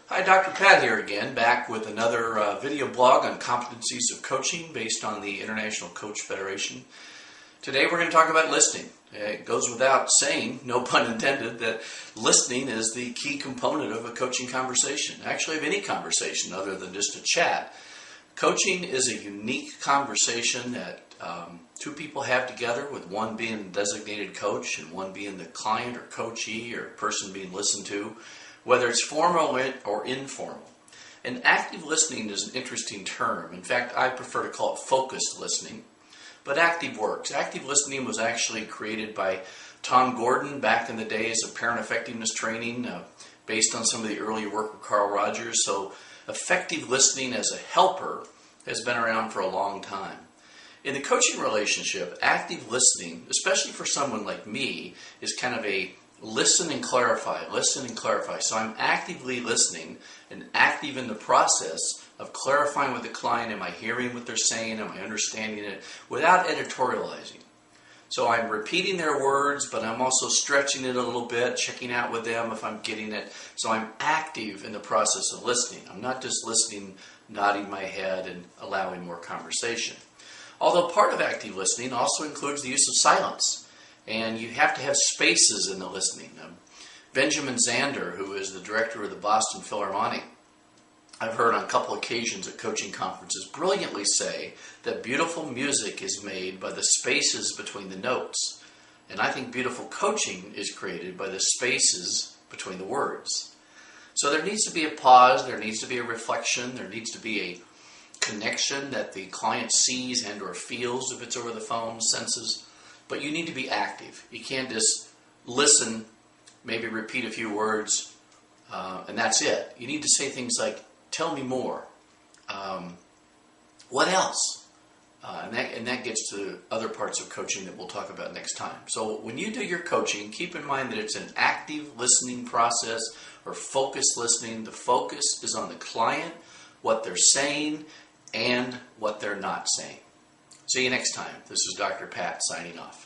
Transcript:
Hi, Dr. Pat here again, back with another video blog on competencies of coaching based on the International Coach Federation. Today we're going to talk about listening. It goes without saying, no pun intended, that listening is the key component of a coaching conversation, actually of any conversation other than just a chat. Coaching is a unique conversation that two people have together, with one being the designated coach and one being the client or coachee or person being listened to, whether it's formal or informal. And active listening is an interesting term. In fact, I prefer to call it focused listening. But active works. Active listening was actually created by Tom Gordon back in the days of parent effectiveness training, based on some of the early work of Carl Rogers. So effective listening as a helper has been around for a long time. In the coaching relationship, active listening, especially for someone like me, is kind of a listen and clarify, listen and clarify. So I'm actively listening and active in the process of clarifying with the client. Am I hearing what they're saying? Am I understanding it? Without editorializing. So I'm repeating their words, but I'm also stretching it a little bit, checking out with them if I'm getting it. So I'm active in the process of listening. I'm not just listening, nodding my head and allowing more conversation. Although part of active listening also includes the use of silence. And you have to have spaces in the listening. Benjamin Zander, who is the director of the Boston Philharmonic, I've heard on a couple occasions at coaching conferences brilliantly say that beautiful music is made by the spaces between the notes. And I think beautiful coaching is created by the spaces between the words. So there needs to be a pause, there needs to be a reflection, there needs to be a connection that the client sees and or feels if it's over the phone, senses. But you need to be active. You can't just listen, maybe repeat a few words, and that's it. You need to say things like, tell me more. What else? And that gets to other parts of coaching that we'll talk about next time. So when you do your coaching, keep in mind that it's an active listening process or focused listening. The focus is on the client, what they're saying, and what they're not saying. See you next time. This is Dr. Pat signing off.